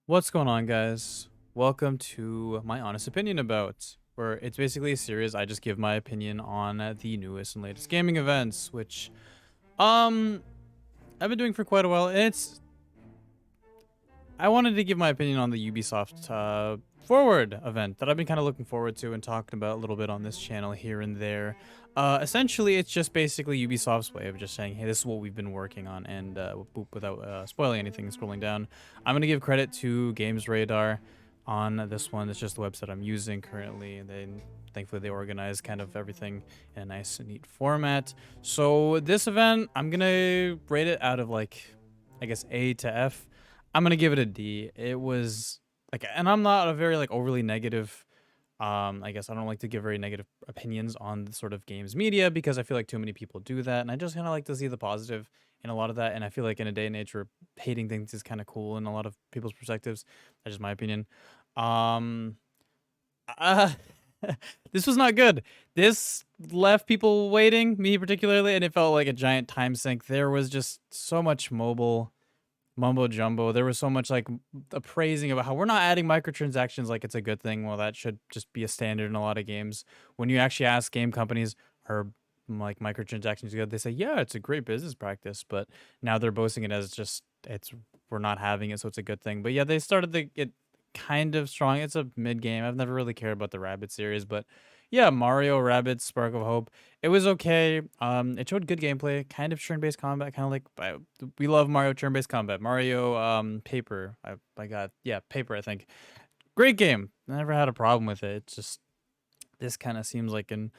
What's going on, guys? Welcome to my honest opinion about, where it's basically a series. I just give my opinion on the newest and latest gaming events, which I've been doing for quite a while. And I wanted to give my opinion on the Ubisoft Forward event that I've been kind of looking forward to and talking about a little bit on this channel here and there. Essentially, it's just basically Ubisoft's way of just saying, hey, this is what we've been working on, and without spoiling anything, scrolling down, I'm going to give credit to Games Radar on this one. It's just the website I'm using currently, and thankfully they organize kind of everything in a nice and neat format. So this event, I'm going to rate it out of, like, I guess A to F. I'm going to give it a D. It was like, and I'm not a very like overly negative, I guess I don't like to give very negative opinions on the sort of games media because I feel like too many people do that, and I just kind of like to see the positive in a lot of that. And I feel like in a day and age where hating things is kind of cool in a lot of people's perspectives. That's just my opinion. Um, uh, this was not good. This left people waiting, me particularly, and it felt like a giant time sink. There was just so much mobile mumbo jumbo. There was so much like appraising about how we're not adding microtransactions like it's a good thing. Well, that should just be a standard in a lot of games. When you actually ask game companies, are like microtransactions good? They say, yeah, it's a great business practice. But now they're boasting it as just we're not having it, so it's a good thing. But yeah, they started it kind of strong. It's a mid game. I've never really cared about the Rabbids series, but yeah, Mario Rabbids Spark of Hope. It was okay. It showed good gameplay, kind of turn-based combat, kind of like we love Mario turn-based combat. Mario Paper. I got Paper. I think great game. Never had a problem with it. It's just this kind of seems like an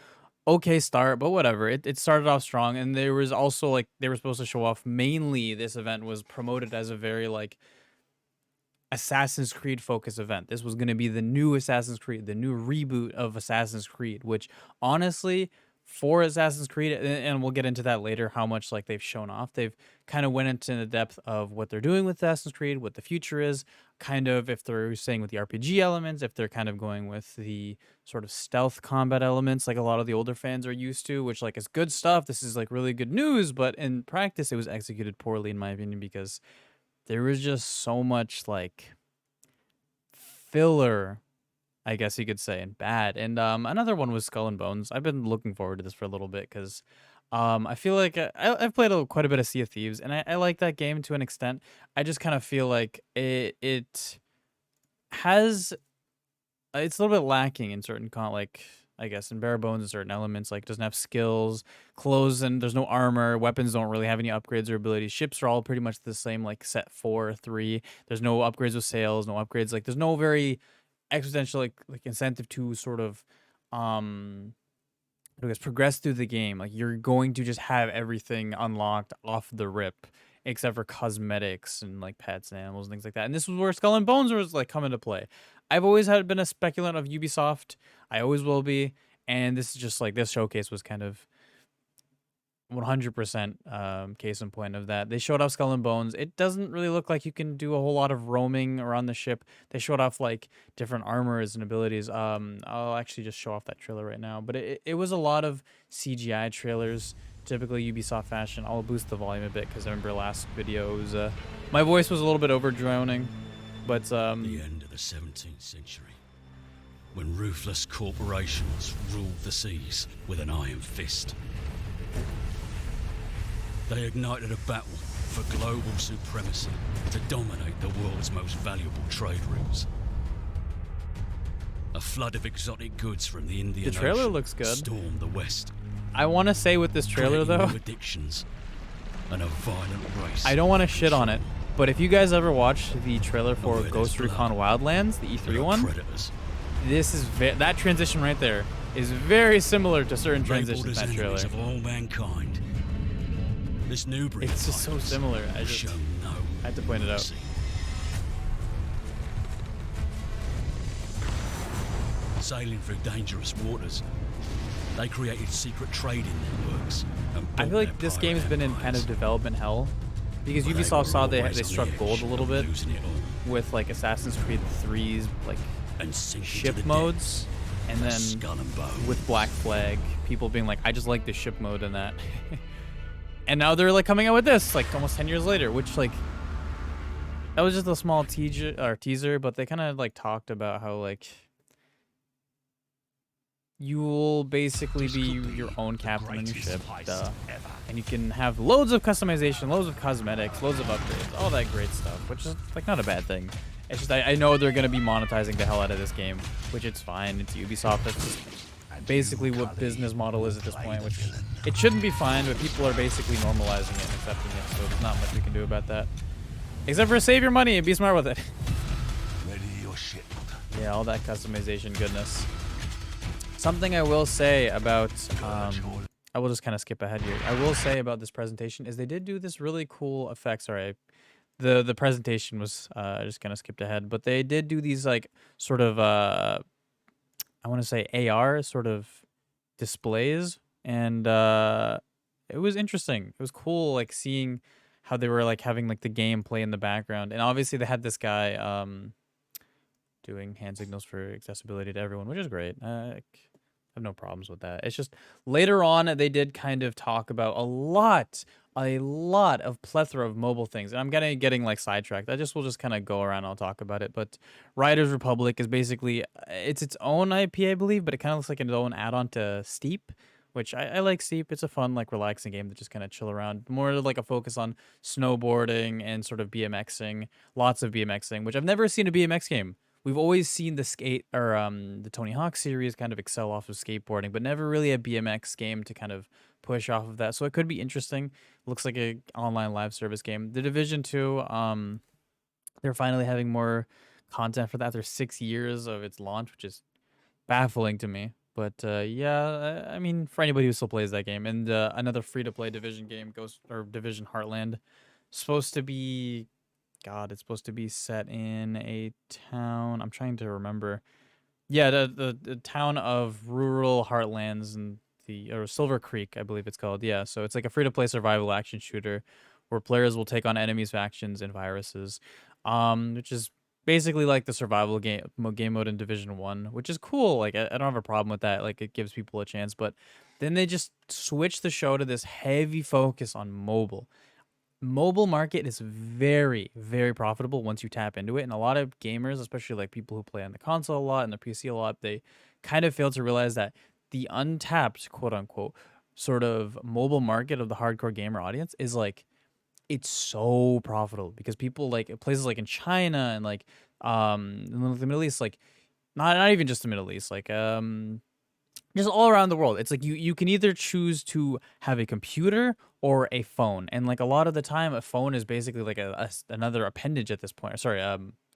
okay start, but whatever. It started off strong, and there was also like they were supposed to show off. Mainly, this event was promoted as a very like Assassin's Creed focus event. This was going to be the new Assassin's Creed, the new reboot of Assassin's Creed, which honestly, for Assassin's Creed, and we'll get into that later, how much like they've shown off. They've kind of went into the depth of what they're doing with Assassin's Creed, what the future is, kind of if they're staying with the RPG elements, if they're kind of going with the sort of stealth combat elements like a lot of the older fans are used to, which like is good stuff. This is like really good news, but in practice, it was executed poorly in my opinion because there was just so much like filler, I guess you could say, and bad. And another one was Skull and Bones. I've been looking forward to this for a little bit because I feel like I've played quite a bit of Sea of Thieves, and I like that game to an extent. I just kind of feel like it has it's a little bit lacking in certain like I guess in bare bones in certain elements, like doesn't have skills, clothes, and there's no armor. Weapons don't really have any upgrades or abilities. Ships are all pretty much the same, like set 4, 3. There's no upgrades with sails, no upgrades. Like there's no very existential like incentive to sort of I guess progress through the game. Like you're going to just have everything unlocked off the rip, except for cosmetics and like pets and animals and things like that. And this was where Skull and Bones was like come into play. I've always been a speculant of Ubisoft. I always will be. And this is just like this showcase was kind of 100% case in point of that. They showed off Skull and Bones. It doesn't really look like you can do a whole lot of roaming around the ship. They showed off like different armors and abilities. I'll actually just show off that trailer right now. But it was a lot of CGI trailers, typically Ubisoft fashion. I'll boost the volume a bit because I remember last videos. My voice was a little bit over droning. But the end of the 17th century, when ruthless corporations ruled the seas with an iron fist. They ignited a battle for global supremacy to dominate the world's most valuable trade routes. A flood of exotic goods from the Indian Ocean looks good. Stormed the West. I want to say with this trailer though, new addictions and a violent race. I don't want to shit on it, but if you guys ever watched the trailer for Ghost Recon Wildlands, the E3 one, this is that transition right there is very similar to certain transitions in that trailer. Of all mankind. This new breed it's just so similar. I had to point it out. Sailing through dangerous waters, they created secret trading networks. I feel like this game has been in kind of development hell because Ubisoft saw they struck gold a little bit with like Assassin's Creed 3's like ship modes, and then with Black Flag, people being like, I just like the ship mode in that. And now they're like coming out with this like almost 10 years later, which like that was just a small teaser, but they kind of like talked about how like you'll basically be your own captain on your ship, and you can have loads of customization, loads of cosmetics, loads of upgrades, all that great stuff, which is like not a bad thing. It's just I know they're gonna be monetizing the hell out of this game, which it's fine. It's Ubisoft. That's just basically what business model is at this point, which it shouldn't be fine, but people are basically normalizing it and accepting it, so there's not much we can do about that. Except for save your money and be smart with it. Yeah, all that customization goodness. Something I will say about, I will just kind of skip ahead here. I will say about this presentation is they did do this really cool effect. Sorry, the presentation was, I just kind of skipped ahead, but they did do these like sort of, I want to say AR sort of displays, and it was interesting. It was cool, like seeing how they were like having like the game play in the background, and obviously they had this guy doing hand signals for accessibility to everyone, which is great. I have no problems with that. It's just later on they did kind of talk about a lot of plethora of mobile things, and I'm getting like sidetracked. We'll just kind of go around and I'll talk about it. But Riders Republic is basically it's its own IP, I believe, but it kind of looks like its own add-on to Steep, which I like Steep. It's a fun, like relaxing game that just kind of chill around. More like a focus on snowboarding and sort of BMXing, lots of BMXing, which I've never seen a BMX game. We've always seen the skate or the Tony Hawk series kind of excel off of skateboarding, but never really a BMX game to kind of push off of that. So it could be interesting. Looks like a online live service game. The Division 2, they're finally having more content for that after 6 years of its launch, which is baffling to me. But yeah, I mean, for anybody who still plays that game, and another free-to-play Division game, Division Heartland, supposed to be, God, it's supposed to be set in a town. I'm trying to remember. Yeah, the town of rural Heartlands and or Silver Creek, I believe it's called. Yeah, so it's like a free-to-play survival action shooter where players will take on enemies, factions, and viruses, which is basically like the survival game mode in Division 1, which is cool. Like I don't have a problem with that. Like it gives people a chance, but then they just switch the show to this heavy focus on mobile. Mobile market is very, very profitable once you tap into it, and a lot of gamers, especially like people who play on the console a lot and the PC a lot, they kind of fail to realize that the untapped, quote unquote, sort of mobile market of the hardcore gamer audience is like, it's so profitable because people like places like in China and like in the Middle East, like not even just the Middle East, like just all around the world. It's like you can either choose to have a computer or a phone, and like a lot of the time a phone is basically like another appendage at this point. Sorry,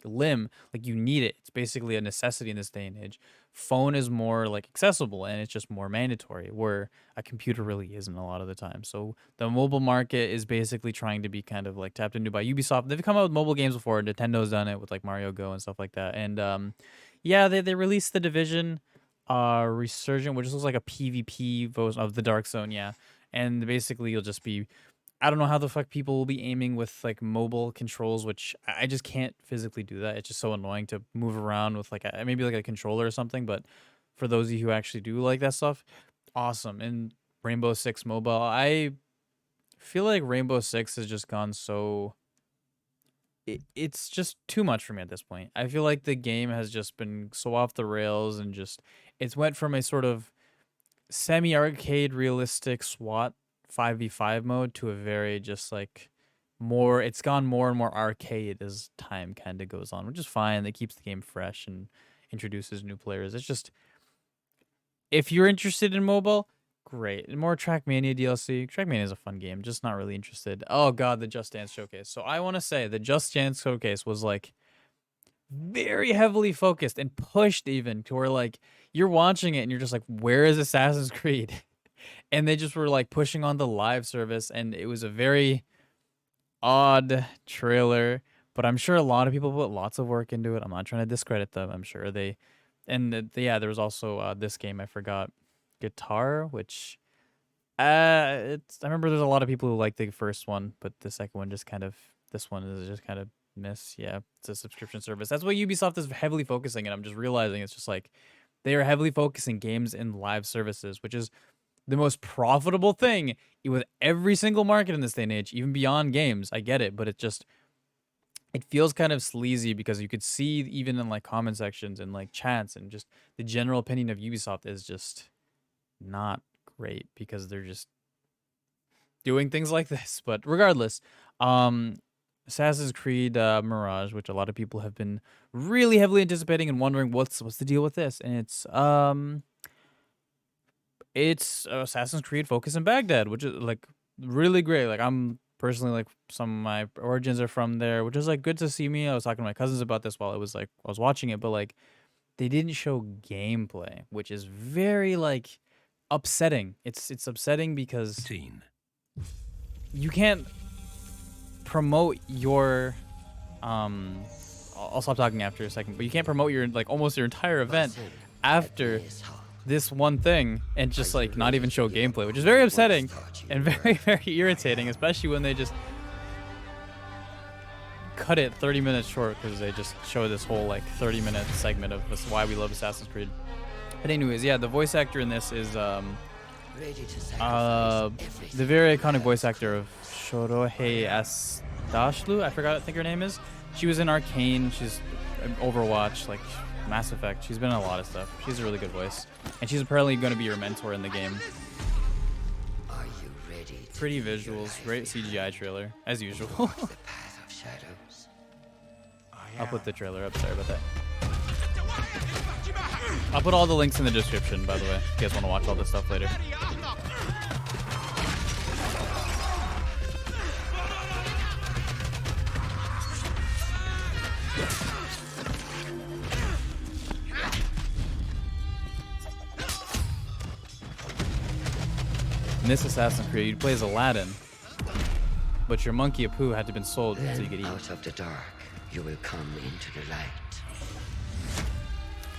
limb. Like you need it. It's basically a necessity in this day and age. Phone is more like accessible and it's just more mandatory, where a computer really isn't a lot of the time. So the mobile market is basically trying to be kind of like tapped into by Ubisoft. They've come out with mobile games before. Nintendo's done it with like Mario Go and stuff like that. And yeah, they released the Division Resurgent, which looks like a PvP version of the Dark Zone. Yeah, and basically you'll just be, I don't know how the fuck people will be aiming with like mobile controls, which I just can't physically do that. It's just so annoying to move around with like maybe like a controller or something. But for those of you who actually do like that stuff, awesome. And Rainbow Six Mobile, I feel like Rainbow Six has just gone so, it's just too much for me at this point. I feel like the game has just been so off the rails, and just it's went from a sort of semi-arcade realistic SWAT 5v5 mode to a very just like more, it's gone more and more arcade as time kind of goes on, which is fine. That keeps the game fresh and introduces new players. It's just, if you're interested in mobile, great. And more Trackmania DLC. Trackmania is a fun game, just not really interested. Oh god, the Just Dance Showcase. So I want to say the Just Dance Showcase was like very heavily focused and pushed even to where like you're watching it and you're just like, where is Assassin's Creed? And they just were like pushing on the live service, and it was a very odd trailer, but I'm sure a lot of people put lots of work into it. I'm not trying to discredit them. I'm sure they, and yeah, there was also this game I forgot, Guitar, which it's, I remember there's a lot of people who like the first one, but the second one just kind of, this one is just kind of miss. Yeah, it's a subscription service. That's what Ubisoft is heavily focusing, and I'm just realizing it's just like they are heavily focusing games in live services, which is the most profitable thing with every single market in this day and age, even beyond games. I get it, but it just, it feels kind of sleazy because you could see even in like comment sections and like chats and just the general opinion of Ubisoft is just not great because they're just doing things like this. But regardless, um, Assassin's Creed Mirage, which a lot of people have been really heavily anticipating and wondering what's the deal with this, and it's Assassin's Creed Focus in Baghdad, which is like really great. Like I'm personally like some of my origins are from there, which is like good to see me. I was talking to my cousins about this while it was like I was watching it, but like they didn't show gameplay, which is very like upsetting. It's upsetting because you can't promote your I'll stop talking after a second, but you can't promote your like almost your entire event after this one thing and just like not even show gameplay, which is very upsetting and very, very irritating, especially when they just cut it 30 minutes short because they just show this whole like 30-minute segment of this why we love Assassin's Creed. But anyways, yeah, the voice actor in this is the very iconic voice actor of Shorohei Asdashlu. I think her name is. She was in Arcane. She's Overwatch, like Mass Effect. She's been in a lot of stuff. She's a really good voice, and she's apparently going to be your mentor in the game. Pretty visuals, great CGI trailer as usual. I'll put the trailer up. Sorry about that. I'll put all the links in the description, by the way, if you guys want to watch all this stuff later. In this Assassin's Creed, you play as Aladdin, but your monkey Apu had to been sold so you could eat. Out of the dark, you will come into the light.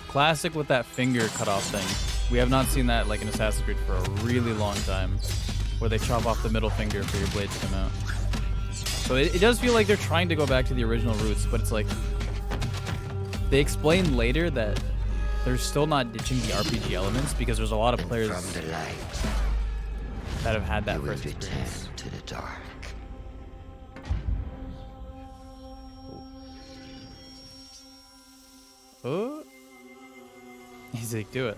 Classic with that finger cut off thing. We have not seen that like in Assassin's Creed for a really long time, where they chop off the middle finger for your blade to come out. So it does feel like they're trying to go back to the original roots, but it's like they explain later that they're still not ditching the RPG elements because there's a lot of players that have had that first experience. To the dark. Oh, he's like, do it,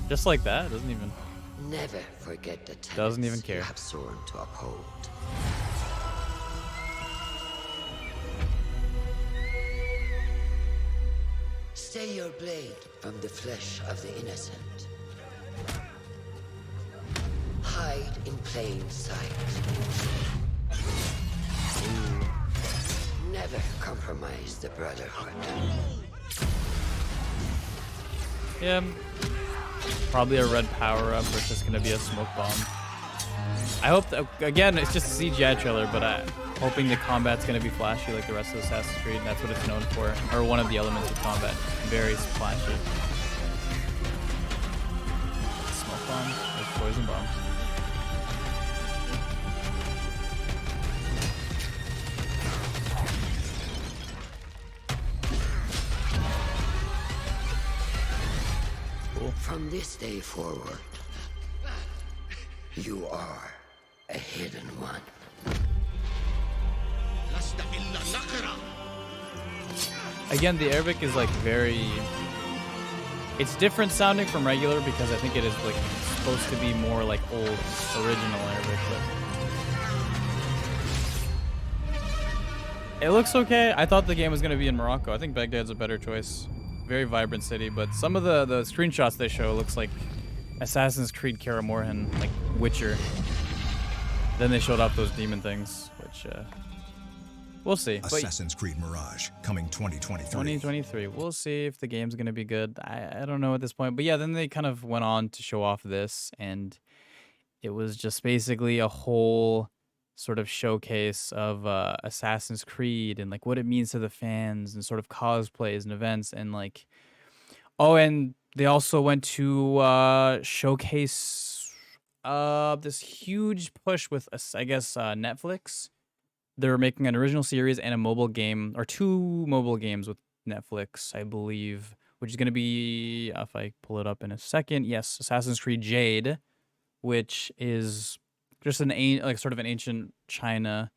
just like that. Doesn't even. Never forget the Doesn't even care. You have sworn to uphold. Stay your blade from the flesh of the innocent. Hide in plain sight. Never compromise the Brotherhood. Yeah, probably a red power-up or it's just gonna be a smoke bomb. I hope, again, it's just a CGI trailer, but I'm hoping the combat's gonna be flashy like the rest of Assassin's Creed, and that's what it's known for, or one of the elements of combat. Very flashy. Smoke bombs, or poison bombs. From this day forward, you are a hidden one. Again, the Arabic is like very... It's different sounding from regular because I think it is like supposed to be more like old, original Arabic. But it looks okay. I thought the game was going to be in Morocco. I think Baghdad's a better choice. Very vibrant city, but some of the screenshots they show looks like Assassin's Creed Kaer Morhen, like Witcher. Then they showed off those demon things, which we'll see. Assassin's Creed Mirage coming 2023. 2023. We'll see if the game's gonna be good. I don't know at this point, but yeah. Then they kind of went on to show off this, and it was just basically a whole sort of showcase of Assassin's Creed and like what it means to the fans and sort of cosplays and events and like and they also went to showcase this huge push with I guess Netflix. They're making an original series and a mobile game, or 2 mobile games with Netflix, I believe, which is going to be, if I pull it up in a second, yes, Assassin's Creed Jade, which is just like sort of an ancient China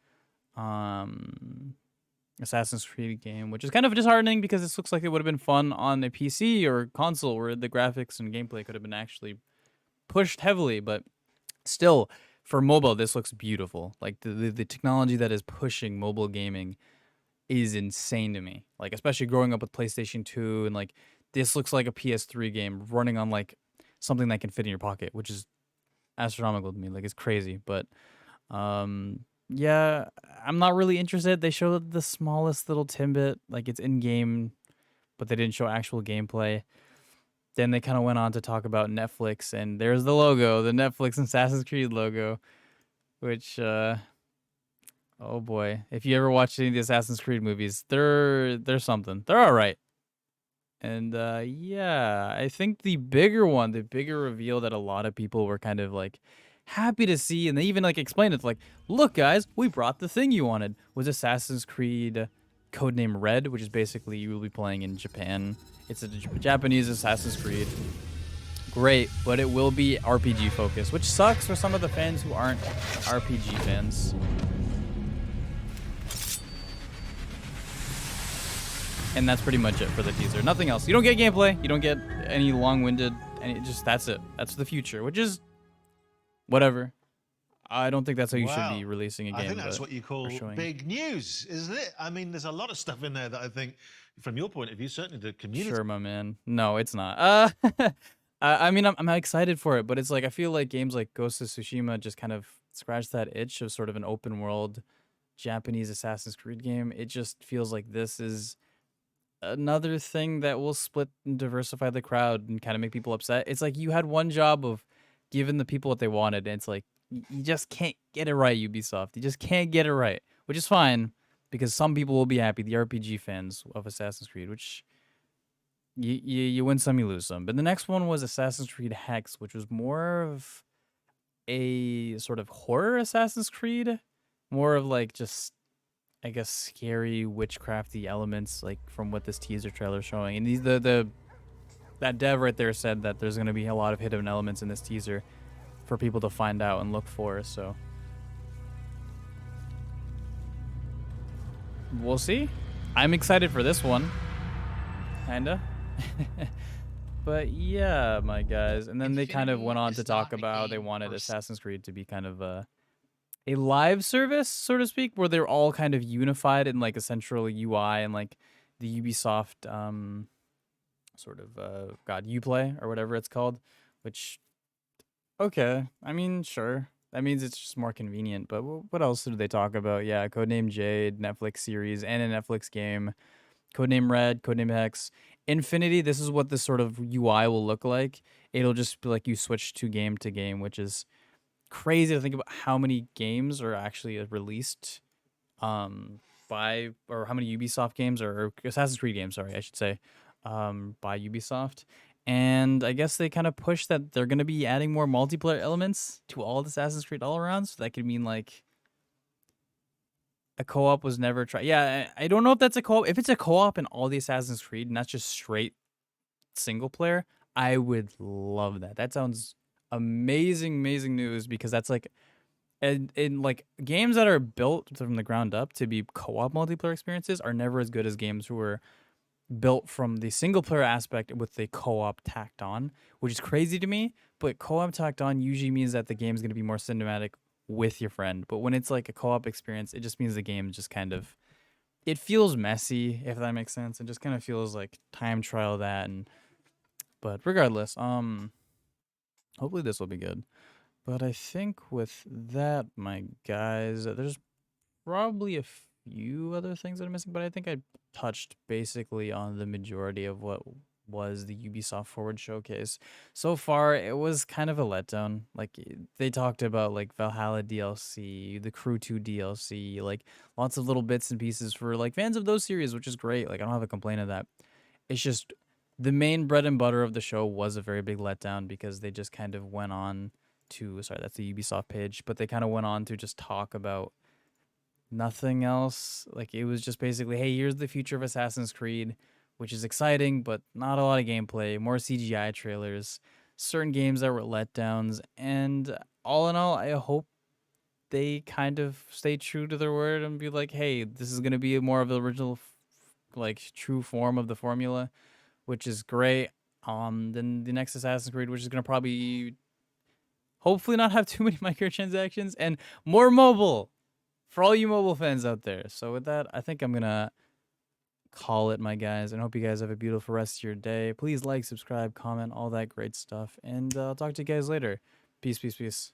Assassin's Creed game, which is kind of disheartening because this looks like it would have been fun on a PC or console where the graphics and gameplay could have been actually pushed heavily. But still, for mobile, this looks beautiful. Like the technology that is pushing mobile gaming is insane to me. Like, especially growing up with PlayStation 2, and like this looks like a PS3 game running on like something that can fit in your pocket, which is astronomical to me. Like, it's crazy. But yeah, I'm not really interested. They showed the smallest little timbit, like it's in game, but they didn't show actual gameplay. Then they kind of went on to talk about Netflix, and there's the logo, the Netflix and Assassin's Creed logo, which oh boy, if you ever watched any of the Assassin's Creed movies, they're something. They're all right. And yeah, I think the bigger one, the bigger reveal that a lot of people were kind of like happy to see, and they even like explained it like, look guys, we brought the thing you wanted, was Assassin's Creed Codename Red, which is basically you will be playing in Japan. It's a Japanese Assassin's Creed. Great, but it will be RPG focused, which sucks for some of the fans who aren't RPG fans. And that's pretty much it for the teaser. Nothing else. You don't get gameplay. You don't get any long-winded. And that's it. That's the future, which is whatever. I don't think that's how you should be releasing a game. I think that's what you call big news, isn't it? I mean, there's a lot of stuff in there that I think, from your point of view, certainly the community. Sure, my man. No, it's not. I mean, I'm excited for it, but it's like I feel like games like Ghost of Tsushima just kind of scratch that itch of sort of an open world Japanese Assassin's Creed game. It just feels like this is another thing that will split and diversify the crowd and kind of make people upset. It's like you had one job of giving the people what they wanted, and it's like you just can't get it right, Ubisoft. You just can't get it right, which is fine because some people will be happy, the RPG fans of Assassin's Creed, which you win some, you lose some. But the next one was Assassin's Creed Hex, which was more of a sort of horror Assassin's Creed, more of like just, I guess, scary witchcrafty elements, like from what this teaser trailer is showing. And these that dev right there said that there's going to be a lot of hidden elements in this teaser for people to find out and look for. So we'll see. I'm excited for this one, kinda. But yeah, my guys. And then they kind of went on to talk about they wanted Assassin's Creed to be kind of a live service, so to speak, where they're all kind of unified in like a central UI and like the Ubisoft sort of Uplay or whatever it's called, which okay, I mean, sure. That means it's just more convenient, but what else did they talk about? Yeah, Codename Jade, Netflix series, and a Netflix game. Codename Red, Codename Hex. Infinity, this is what this sort of UI will look like. It'll just be like you switch to game, which is crazy to think about how many games are actually released by, or how many Ubisoft games, or Assassin's Creed games, sorry, I should say, by Ubisoft. And I guess they kind of push that they're going to be adding more multiplayer elements to all the Assassin's Creed all around. So that could mean like a co-op was never tried. Yeah, I don't know if that's a co-op. If it's a co-op in all the Assassin's Creed and that's just straight single player, I would love that. That sounds amazing news, because that's like in like games that are built from the ground up to be co-op multiplayer experiences are never as good as games who are built from the single player aspect with the co-op tacked on, which is crazy to me. But co-op tacked on usually means that the game is going to be more cinematic with your friend. But when it's like a co-op experience, it just means the game just kind of, it feels messy, if that makes sense. It just kind of feels like time trial that. And but regardless, hopefully this will be good. But I think with that, my guys, there's probably a few other things that I'm missing, but I think I touched basically on the majority of what was the Ubisoft Forward showcase. So far, it was kind of a letdown. Like, they talked about like Valhalla DLC, the Crew 2 DLC, like lots of little bits and pieces for like fans of those series, which is great. Like, I don't have a complaint of that. It's just the main bread and butter of the show was a very big letdown, because they just kind of went on to, sorry, that's the Ubisoft page, but they kind of went on to just talk about nothing else. Like, it was just basically, hey, here's the future of Assassin's Creed, which is exciting, but not a lot of gameplay, more CGI trailers, certain games that were letdowns, and all in all, I hope they kind of stay true to their word and be like, hey, this is gonna be more of the original, like true form of the formula, which is great. Then the next Assassin's Creed, which is gonna probably, hopefully, not have too many microtransactions and more mobile for all you mobile fans out there. So with that, I think I'm gonna call it, my guys, and hope you guys have a beautiful rest of your day. Please like, subscribe, comment, all that great stuff, and I'll talk to you guys later. Peace, peace, peace.